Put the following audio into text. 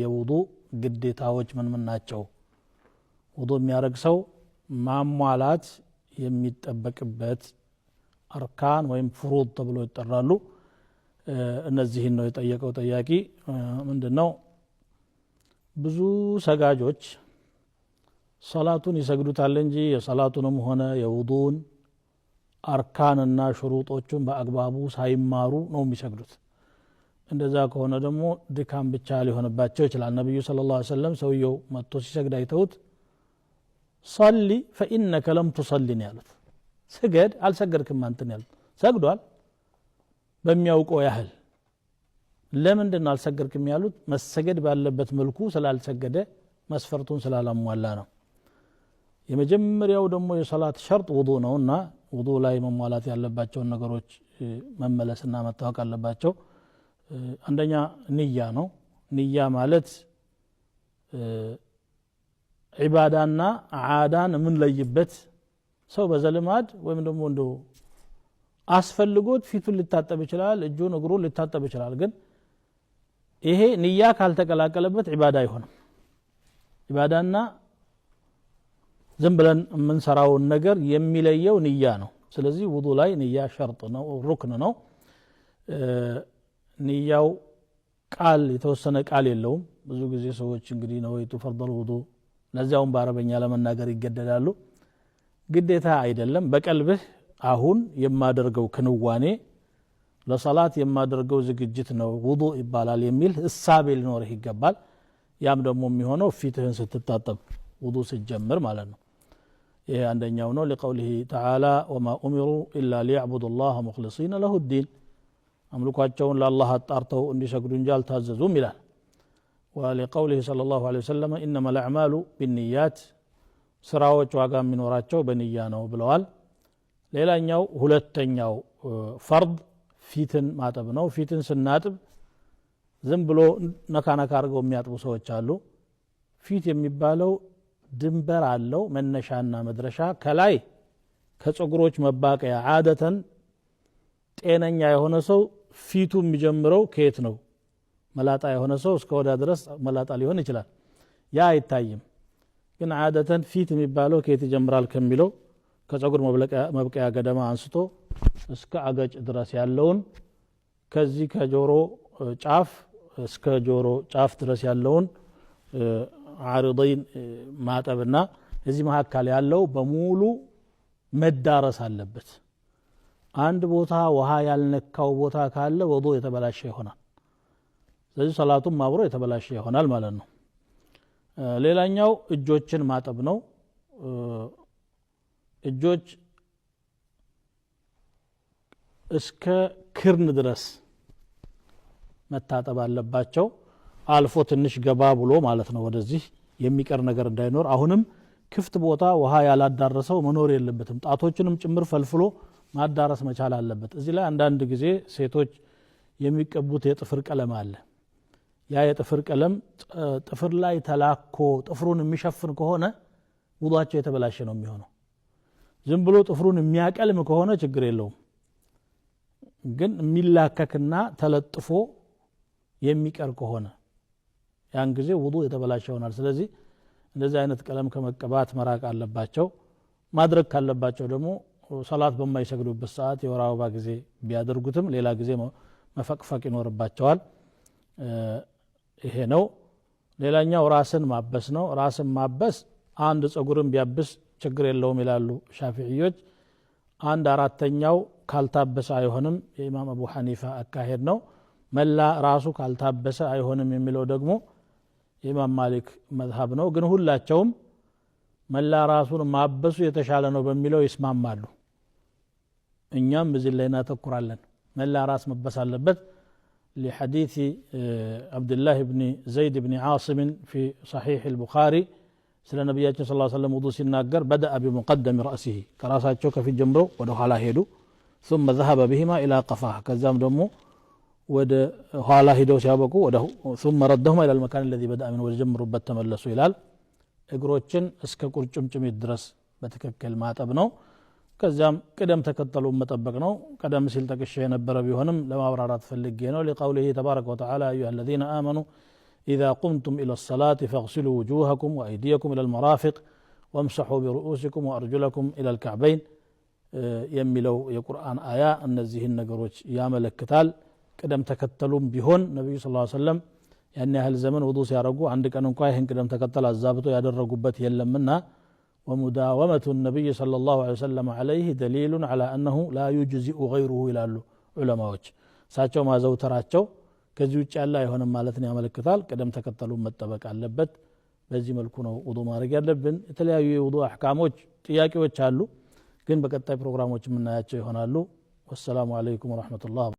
የውዱ ግዴታዎች ምን ናቸው ውዱ የሚያደርግ ሰው ማሟላት የሚጠበቅበት አርካን ወይም ፍሩድ ተብሎ ይጠራሉ እነዚህን ነው የጠየቀው ጠያቂ ምንድነው ብዙ ሰጋጆች ሶላቱን ይሰግዱታል እንጂ የሶላቱንም ሆነ የውዱን አርካንና ሽሩጦቹን በአግባቡ ሳይማሩ ነው የሚሰግዱት እንደዛ ከሆነ ደግሞ ድካም ብቻ ሊሆንባቸው ይችላል ነብዩ ሰለላሁ ዐለይሂ ወሰለም ሰውየው መጥቶ ሲሰግድ አይተውት ሶሊ فإنك لم تصلي ያሉት ስገድ አልሰገድክም አንተን ያሉት ሰግዷል በሚያውቀው ያህል ለምንድነው አልሰገድክም ያሉት መሰገድ ባለበት መልኩ ስላልሰገደ መስፈርቱን ስላላሟላ ነው የመጀመሪያው ደግሞ የሶላት ሸርጥ ውዱ ነውና ውዱ ላይ መሟላት ያለባቸው ነገሮች መመለስና መታወቅ አለባቸው አንደኛ ንያ ነው ንያ ማለት ዒባዳና ዓዳን ምን ለይበት ሰው በዘልማድ ወይም ደግሞ እንደው አስፈልጎት ፊቱን ሊታጠብ ይችላል እጁን እግሩን ሊታጠብ ይችላል ግን ይሄ ንያ ካልተቀላቀለበት ዒባዳ አይሆንም ዒባዳና ዝም ብለን የምንሰራው ነገር የሚለየው ንያ ነው ስለዚህ ውዱ ላይ ንያ ሸርጥ ነው ሩክን ነው ንያው ቃል የተወሰነ ቃል የለውም ብዙ ጊዜ ሰዎች እንግዲህ ነው ፈርደል ውዱ ለዛውም በአረበኛ ለመናገር ይገደዳሉ ግዴታ አይደለም በቀልብህ አሁን የማደርገው ክንዋኔ ለሶላት የማደርገው ዝግጅት ነው ውዱ ይባላል የሚል እሳቤ ሊኖርህ ይገባል ያም ደግሞ የሚሆነው ፊትህን ስትታጠብ ውዱ ሲጀምር ማለት ነው ይሄ አንደኛው ነው ለቀውሊሂ ተዓላ ወማ ኡሚሩ ኢላ ሊያዕቡዱ ላህ ሙኽሊሲነ ለሁ ዲን አምልኳቸውን ለአላህ አጣርተው እንዲሰግዱ እንጂ አልታዘዙም ይላል ولقوله صلى الله عليه وسلم إنما الأعمال بالنيات ስራዎች ዋጋ የሚኖራቸው በንያ ነው ብለዋል ሌላኛው ሁለተኛው ፈርድ ፊትን ማጠብ ነው ፊትን ስናጥብ ዝም ብሎ ነካነካ አድርገው የሚያጥቡ ሰዎች አሉ ፊት የሚባለው ድንበር አለው መነሻና መድረሻ ከላይ ከፀጉሮች መባቀያ ዓደተን ጤነኛ የሆነ ሰው ፊቱ የሚጀምረው ከየት ነው መላጣ የሆነ ሰው እስከ ወዳ ድረስ መላጣ ሊሆን ይችላል ያ አይታይም ግን ዓደተን ፊት የሚባለው ከየት ይጀምራል ከሚለው ከፀጉር መብቀያ ገደማ አንስቶ እስከ አገጭ ድረስ ያለውን ከዚህ ከጆሮ ጫፍ እስከ ጆሮ ጫፍ ድረስ ያለውን ዓሪضين ማጠብና እዚህ መካከል ያለው በሙሉ መዳረስ አለበት አንድ ቦታ ውሃ ያልነካው ቦታ ካለ ወዶ የተበላሸ ይሆናል ስለዚህ ሰላቱም አብሮ የተበላሸ ይሆናል ማለት ነው ሌላኛው እጆችን ማጠብ ነው እጆች እስከ ክርን ድረስ መታጠብ አለባቸው አልፎ ትንሽ ገባ ብሎ ማለት ነው ወደዚህ የሚቀር ነገር እንዳይኖር አሁንም ክፍት ቦታ ውሃ ያላዳረሰው መኖር የለበትም ጣቶችንም ጭምር ፈልፍሎ ማዳረስ መቻል አለበት እዚህ ላይ አንዳንድ ጊዜ ሴቶች የሚቀቡት የጥፍር ቀለም አለ ያ የጥፍር ቀለም ጥፍር ላይ ተላኮ ጥፍሩን የሚሸፍን ከሆነ ውዱአቸው የተበላሸ ነው የሚሆነው ዝም ብሎ ጥፍሩን የሚያቀልም ከሆነ ችግር የለውም ግን የሚላከክና ተለጥፎ የሚቀር ከሆነ ያን ጊዜ ውዱ የተበላሸ ይሆናል ስለዚህ እንደዚህ አይነት ቀለም ከመቀባት መራቅ አለባቸው ማድረግ ካለባቸው ደግሞ ሶላት በማይሰግዱበት ሰዓት የወር አበባ ጊዜ ቢያደርጉትም ሌላ ጊዜ መፈቅፈቅ ይኖርባቸዋል ይሄ ነው ሌላኛው ራስን ማበስ ነው ራስን ማበስ አንድ ፀጉርን ቢያብስ ችግር የለውም ይላሉ ሻፊዒዎች አንድ አራተኛው ካልታበሰ አይሆንም የኢማም አቡ ሐኒፋ አካሄድ ነው መላ ራሱ ካልታበሰ አይሆንም የሚለው ደግሞ የኢማም ማሊክ መዝሐብ ነው ግን ሁላቸውም መላ ራሱን ማበሱ የተሻለ ነው በሚለው ይስማማሉ እኛም በዚህ ላይ እናተኩራለን መላ ራስ መበስ አለበት لحديث عبد الله بن زيد بن عاصم في صحيح البخاري سلا نبياتنا صلى الله عليه وسلم وضوء سناقر بدأ بمقدم رأسه كراسات شوكة في الجمرو ودخلا هيدو ثم ذهب بهما إلى قفاه كزام دمو ود خالا هيدو سيابكو ثم ردهما إلى المكان الذي بدأ منه والجمر بتملسوا إلال እግሮችን እስከ ቁርጭምጭሚት ድረስ በትክክል ማጠብ ነው ከዛም ቀደም ተከተሉ መጠበቅ ነው ቀደም ሲል ተከሸ የነበረ ቢሆንም ለማብራራት ፈልጌ ነው لقوله تبارك وتعالى ايها الذين امنوا إذا قمتم إلى الصلاة فاغسلوا وجوهكم وأيديكم إلى المرافق وامسحوا برؤوسكم وأرجلكم إلى الكعبين يملو የቁርአን አያ እነዚህን ነገሮች ያመለክታል ቅደም ተከተሉም ቢሆን ነብዩ ሰለላሁ ዐለይሂ ወሰለም ያን ያህል ዘመን ውዱ ሲያረጉ አንድ ቀን እንኳን ይሄን ቅደም ተከተል አዛብቶ ያደረጉበት የለምና ومداومة النبي صلى الله عليه وسلم عليه دليل على أنه لا يجزئ غيره ይላሉ ዑለማዎች ሳቸው ማዘውተራቸው ከዚህ ውጭ ያለ አይሆንም ማለት ነው ያመለክታል ቅደም ተከተሉን መጠበቅ አለበት በዚህ መልኩ ነው ውዱ ማድረግ ያለብን የተለያዩ የውዱ አህካሞች ጥያቄዎች አሉ ግን በቀጣይ ፕሮግራሞች የምናያቸው ይሆናሉ ወሰላሙ አለይኩም ወራህመቱላህ